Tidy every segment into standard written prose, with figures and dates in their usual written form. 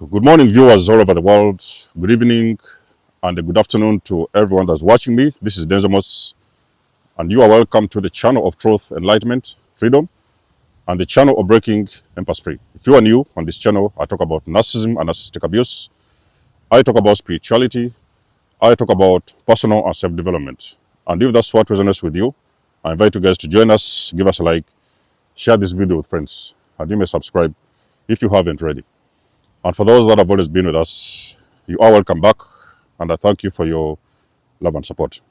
Good morning, viewers all over the world. Good evening and a good afternoon to everyone that's watching me. This is nikymus, and you are welcome to the channel of truth, enlightenment, freedom, and the channel of breaking empaths free. If you are new on this channel, I talk about narcissism and narcissistic abuse. I talk about spirituality. I talk about personal and self-development. And if that's what resonates with you, I invite you guys to join us, give us a like, share this video with friends, and you may subscribe if you haven't already. And for those that have always been with us, you are welcome back, and I thank you for your love and support.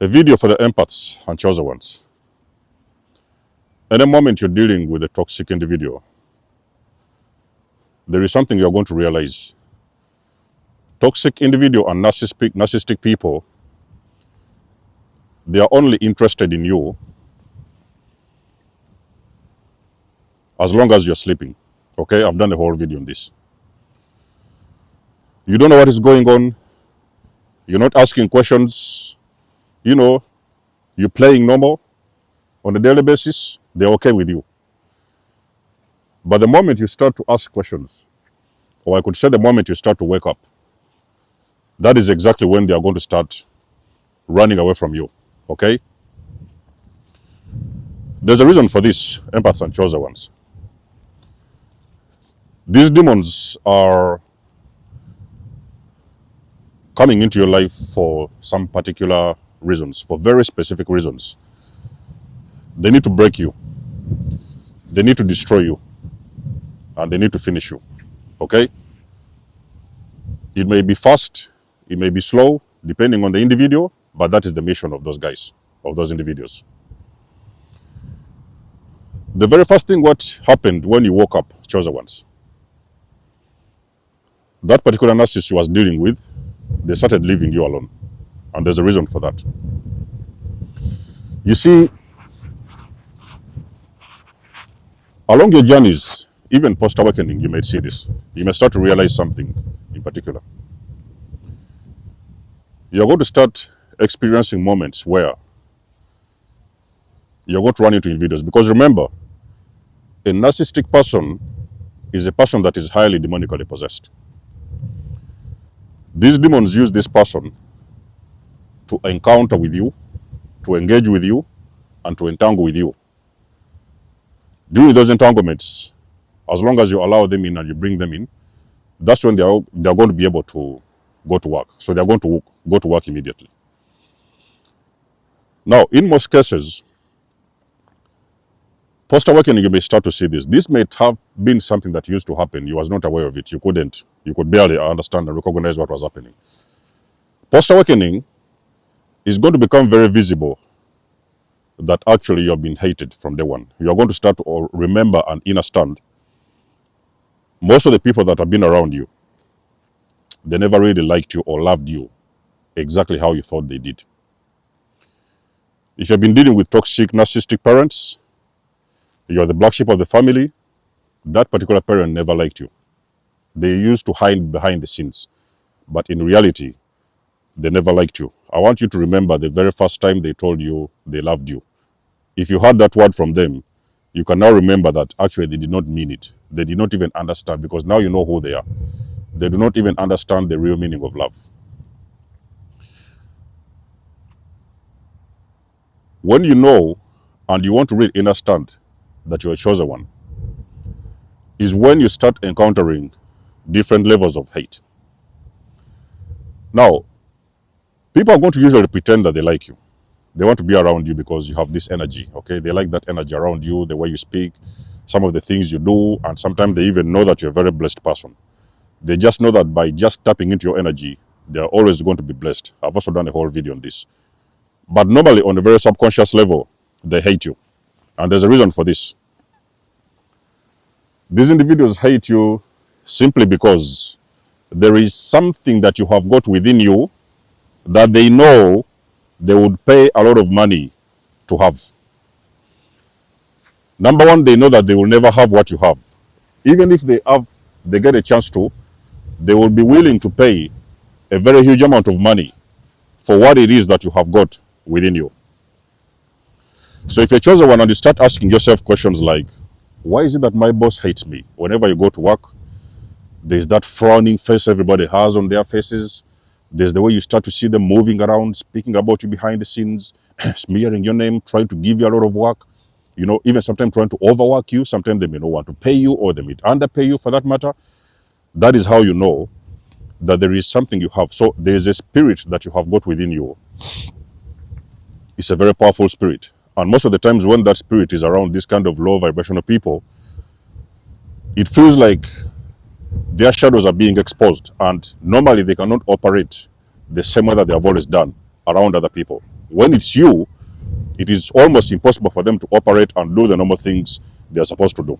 A video for the empaths and chosen ones. At the moment you're dealing with a toxic individual, there is something you're going to realize. Toxic individual and narcissistic people, they are only interested in you as long as you're sleeping. Okay, I've done a whole video on this. You don't know what is going on. You're not asking questions. You're playing normal on a daily basis. They're okay with you. But the moment you start to ask questions, or I could say the moment you start to wake up, that is exactly when they are going to start running away from you. Okay? There's a reason for this, empaths and chosen ones. These demons are coming into your life for some particular reasons, for very specific reasons. They need to break you. They need to destroy you. And they need to finish you. Okay? It may be fast, it may be slow, depending on the individual, but that is the mission of those guys, of those individuals. The very first thing what happened when you woke up, chosen ones, that particular narcissist you was dealing with, they started leaving you alone. And there's a reason for that. You see, along your journeys, even post-awakening, you may see this. You may start to realize something in particular. You're going to start experiencing moments where you're going to run into individuals. Because remember, a narcissistic person is a person that is highly demonically possessed. These demons use this person to encounter with you, to engage with you, and to entangle with you. During those entanglements, as long as you allow them in and you bring them in, that's when they're going to be able to go to work. So they're going to go to work immediately. Now, in most cases, post-awakening, you may start to see this. This may have been something that used to happen. You was not aware of it. You could barely understand and recognize what was happening. Post-awakening is going to become very visible that actually you have been hated from day one. You are going to start to remember and understand most of the people that have been around you, they never really liked you or loved you exactly how you thought they did. If you've been dealing with toxic, narcissistic parents, you're the black sheep of the family, that particular parent never liked you. They used to hide behind the scenes, but in reality, they never liked you. I want you to remember the very first time they told you they loved you. If you heard that word from them, you can now remember that actually they did not mean it. They did not even understand, because now you know who they are. They do not even understand the real meaning of love. When you know and you want to really understand that you're a chosen one, is when you start encountering different levels of hate. Now, people are going to usually pretend that they like you. They want to be around you because you have this energy, okay? They like that energy around you, the way you speak, some of the things you do, and sometimes they even know that you're a very blessed person. They just know that by just tapping into your energy, they're always going to be blessed. I've also done a whole video on this. But normally, on a very subconscious level, they hate you. And there's a reason for this. These individuals hate you simply because there is something that you have got within you that they know they would pay a lot of money to have. Number one, they know that they will never have what you have. Even if they get a chance to, they will be willing to pay a very huge amount of money for what it is that you have got within you. So if you're chosen one and you start asking yourself questions like, why is it that my boss hates me? Whenever you go to work, there's that frowning face everybody has on their faces. There's the way you start to see them moving around, speaking about you behind the scenes, smearing your name, trying to give you a lot of work, even sometimes trying to overwork you. Sometimes they may not want to pay you, or they may underpay you for that matter. That is how you know that there is something you have. So there is a spirit that you have got within you. It's a very powerful spirit. And most of the times when that spirit is around this kind of low vibrational people, it feels like their shadows are being exposed, and normally they cannot operate the same way that they have always done around other people. When it's you, it is almost impossible for them to operate and do the normal things they are supposed to do.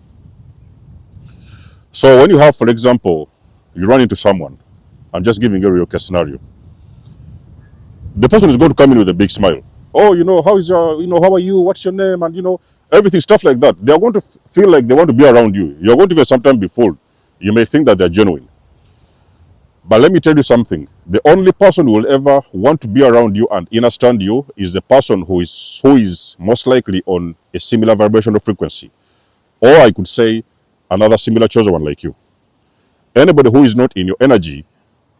So when you have, for example, you run into someone, I'm just giving you a real case scenario. The person is going to come in with a big smile. Oh, how is your, how are you? What's your name? And everything, stuff like that. They are going to feel like they want to be around you. You're going to even sometimes be fooled. You may think that they're genuine. But let me tell you something. The only person who will ever want to be around you and understand you is the person who is most likely on a similar vibrational frequency. Or I could say another similar chosen one like you. Anybody who is not in your energy,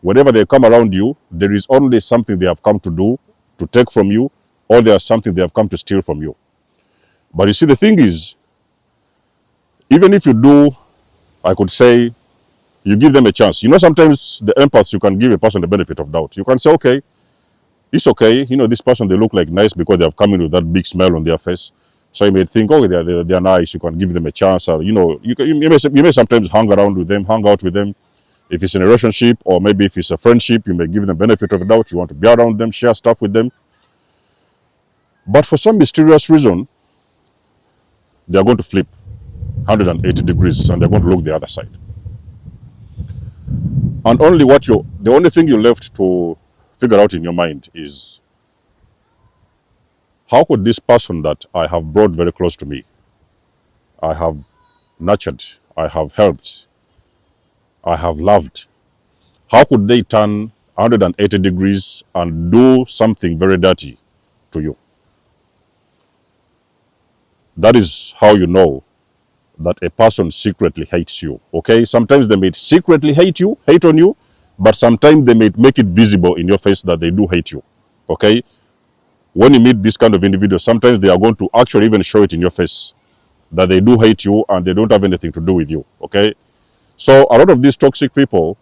whenever they come around you, there is only something they have come to do, to take from you, or there's something they have come to steal from you. But you see, the thing is, even if you do, I could say, you give them a chance. Sometimes the empaths, you can give a person the benefit of doubt. You can say, okay, it's okay. This person, they look like nice because they have come in with that big smile on their face. So you may think, oh, they're nice. You can give them a chance. Or, you may sometimes hang out with them. If it's in a relationship, or maybe if it's a friendship, you may give them benefit of the doubt. You want to be around them, share stuff with them. But for some mysterious reason, they are going to flip 180 degrees and they're going to look the other side. And the only thing you're left to figure out in your mind is, how could this person that I have brought very close to me, I have nurtured, I have helped, I have loved, how could they turn 180 degrees and do something very dirty to you? That is how you know that a person secretly hates you. Okay, sometimes they may secretly hate on you, but sometimes they may make it visible in your face that they do hate you. Okay, when you meet this kind of individual, sometimes they are going to actually even show it in your face that they do hate you and they don't have anything to do with you. Okay, so a lot of these toxic people,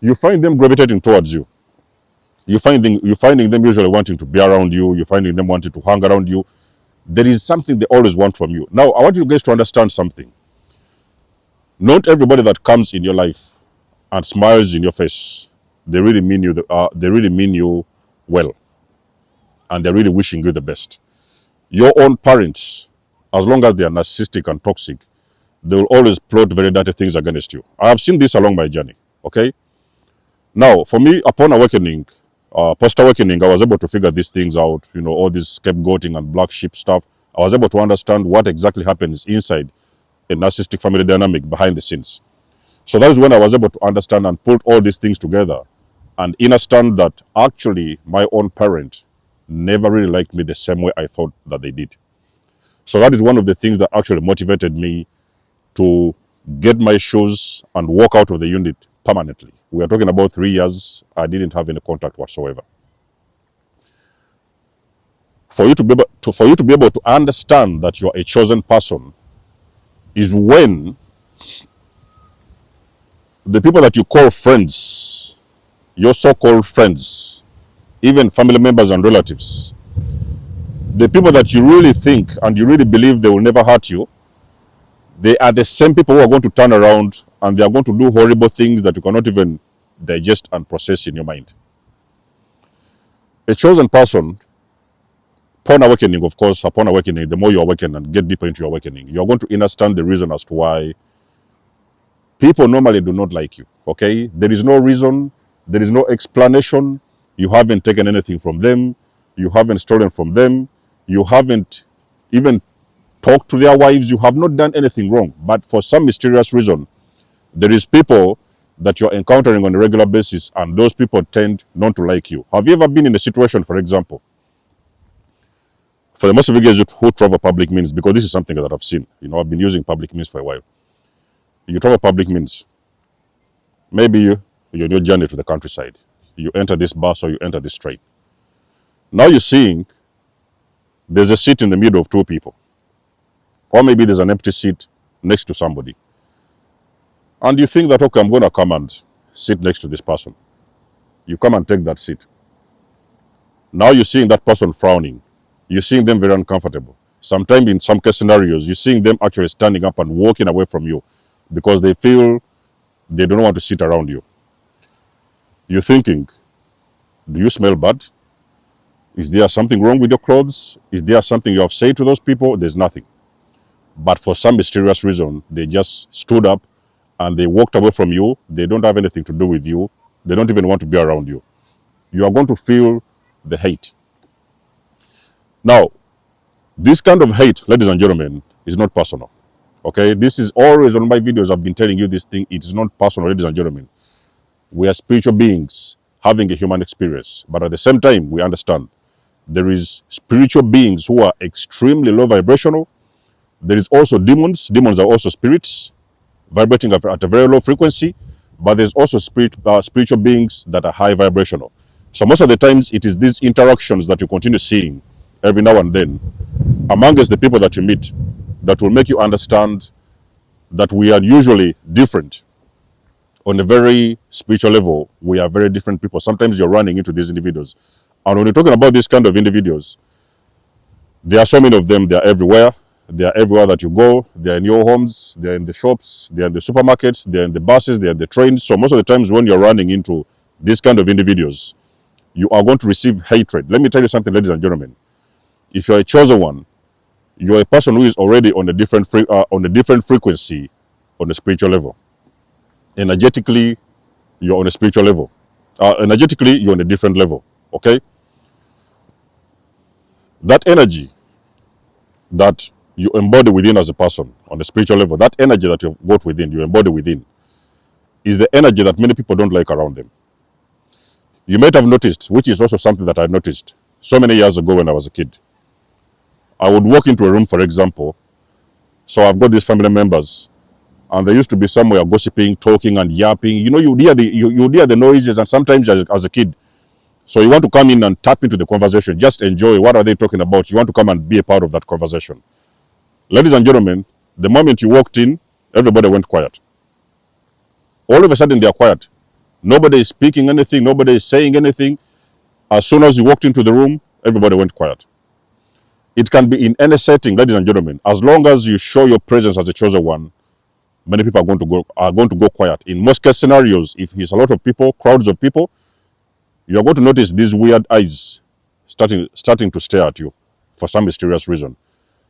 you find them gravitating towards you. You're finding them usually wanting to be around you. You're finding them wanting to hang around you. There is something they always want from you. Now, I want you guys to understand something. Not everybody that comes in your life and smiles in your face, they really mean you. They really mean you well, and they're really wishing you the best. Your own parents, as long as they are narcissistic and toxic, they will always plot very dirty things against you. I have seen this along my journey. Okay. Now, for me, upon awakening, post-awakening, I was able to figure these things out, all this scapegoating and black sheep stuff. I was able to understand what exactly happens inside a narcissistic family dynamic behind the scenes. So that is when I was able to understand and put all these things together and understand that actually my own parent never really liked me the same way I thought that they did. So that is one of the things that actually motivated me to get my shoes and walk out of the unit permanently. We are talking about 3 years. I didn't have any contact whatsoever. For you to be able to understand that you're a chosen person is when the people that you call friends, your so-called friends, even family members and relatives, the people that you really think and you really believe they will never hurt you, they are the same people who are going to turn around and they are going to do horrible things that you cannot even digest and process in your mind. A chosen person, upon awakening, of course, upon awakening, the more you awaken and get deeper into your awakening, you're going to understand the reason as to why people normally do not like you. Okay? There is no reason, there is no explanation. You haven't taken anything from them, you haven't stolen from them, you haven't even talked to their wives, you have not done anything wrong. But for some mysterious reason, there is people that you're encountering on a regular basis, and those people tend not to like you. Have you ever been in a situation, for example, For the most of you guys who travel public means, because this is something that I've seen, I've been using public means for a while. You travel public means, maybe you're on your journey to the countryside. You enter this bus or you enter this train. Now you're seeing there's a seat in the middle of two people. Or maybe there's an empty seat next to somebody. And you think that, okay, I'm going to come and sit next to this person. You come and take that seat. Now you're seeing that person frowning. You're seeing them very uncomfortable. Sometimes in some case scenarios, you're seeing them actually standing up and walking away from you because they feel they don't want to sit around you. You're thinking, do you smell bad? Is there something wrong with your clothes? Is there something you have said to those people? There's nothing. But for some mysterious reason, they just stood up and they walked away from you. They don't have anything to do with you. They don't even want to be around you. You are going to feel the hate. Now, this kind of hate, ladies and gentlemen, is not personal. Okay? This is always on my videos. I've been telling you this thing. It is not personal, ladies and gentlemen. We are spiritual beings having a human experience. But at the same time, we understand there is spiritual beings who are extremely low vibrational. There is also demons. Demons are also spirits vibrating at a very low frequency. But there's also spiritual beings that are high vibrational. So most of the times, it is these interactions that you continue seeing every now and then amongst the people that you meet that will make you understand that we are usually different. On a very spiritual level, we are very different people. Sometimes you're running into these individuals. And when you're talking about these kind of individuals, there are so many of them. They are everywhere. They are everywhere that you go. They are in your homes. They are in the shops. They are in the supermarkets. They are in the buses. They are in the trains. So most of the times when you're running into these kind of individuals, you are going to receive hatred. Let me tell you something, ladies and gentlemen. If you're a chosen one, you're a person who is already on a different frequency on a spiritual level. Energetically, you're on a spiritual level. Energetically, you're on a different level. Okay? That energy that you embody within as a person on a spiritual level, that energy that you've got within, you embody within, is the energy that many people don't like around them. You might have noticed, which is also something that I noticed so many years ago when I was a kid. I would walk into a room, for example. So I've got these family members, and they used to be somewhere gossiping, talking, and yapping. You'd hear the noises, and sometimes as a kid, so you want to come in and tap into the conversation, just enjoy. What are they talking about? You want to come and be a part of that conversation. Ladies and gentlemen, the moment you walked in, everybody went quiet. All of a sudden, they are quiet. Nobody is speaking anything. Nobody is saying anything. As soon as you walked into the room, everybody went quiet. It can be in any setting, ladies and gentlemen. As long as you show your presence as a chosen one, many people are going to go quiet. In most case scenarios, if it's a lot of people, crowds of people, you're going to notice these weird eyes starting to stare at you for some mysterious reason.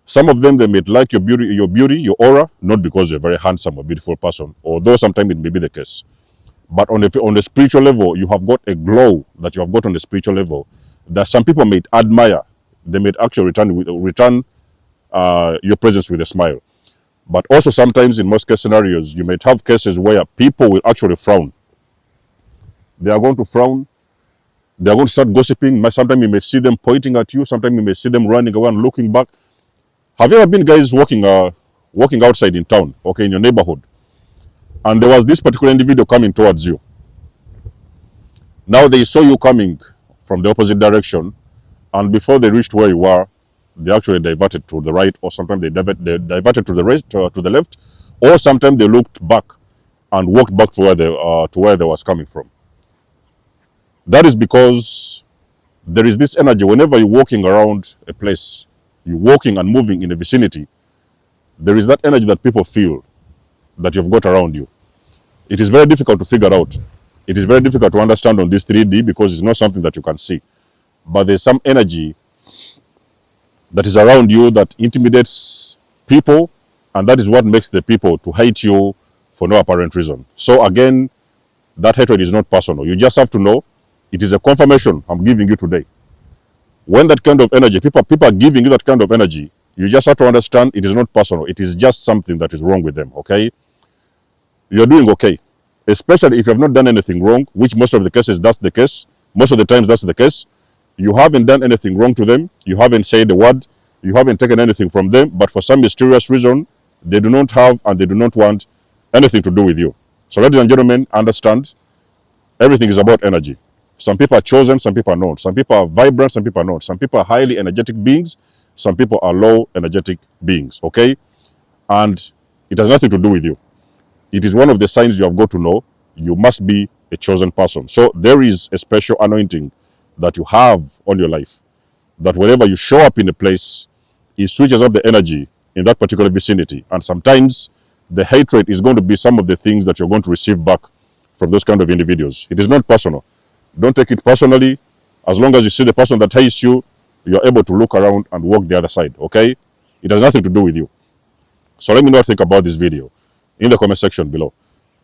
Some of them, they may like your beauty, your aura, not because you're a very handsome or beautiful person, although sometimes it may be the case. But on the spiritual level, you have got a glow that you have got on the spiritual level that some people may admire. They may actually return your presence with a smile. But also sometimes in most case scenarios, you might have cases where people will actually frown. They are going to frown. They are going to start gossiping. Sometimes you may see them pointing at you. Sometimes you may see them running away and looking back. Have you ever been guys walking outside in town, okay, in your neighborhood, and there was this particular individual coming towards you? Now they saw you coming from the opposite direction, and before they reached where you were, they actually diverted to the right, or sometimes they diverted to the left, or sometimes they looked back and walked back to where they was coming from. That is because there is this energy. Whenever you're walking around a place, you're walking and moving in a vicinity, there is that energy that people feel that you've got around you. It is very difficult to figure out. It is very difficult to understand on this 3D because it's not something that you can see. But there's some energy that is around you that intimidates people, and that is what makes the people to hate you for no apparent reason. So again, that hatred is not personal. You just have to know it is a confirmation I'm giving you today. When that kind of energy, people are giving you that kind of energy, you just have to understand it is not personal. It is just something that is wrong with them, okay? You're doing okay. Especially if you have not done anything wrong, which most of the cases that's the case. Most of the times that's the case. You haven't done anything wrong to them. You haven't said a word. You haven't taken anything from them, but for some mysterious reason, they do not have and they do not want anything to do with you. So ladies and gentlemen, understand, everything is about energy. Some people are chosen, some people are not. Some people are vibrant, some people are not. Some people are highly energetic beings, some people are low energetic beings, okay? And it has nothing to do with you. It is one of the signs you have got to know. You must be a chosen person. So there is a special anointing that you have on your life, that whenever you show up in a place, it switches up the energy in that particular vicinity. And sometimes the hatred is going to be some of the things that you're going to receive back from those kind of individuals. It is not personal. Don't take it personally. As long as you see the person that hates you, you're able to look around and walk the other side, okay? It has nothing to do with you. So let me know what you think about this video in the comment section below.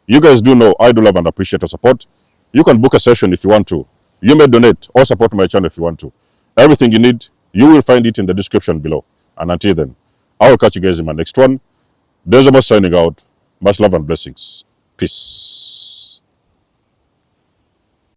You guys do know I do love and appreciate your support. You can book a session if you want to. You may donate or support my channel if you want to. Everything you need, you will find it in the description below. And until then, I will catch you guys in my next one. There's about signing out. Much love and blessings. Peace.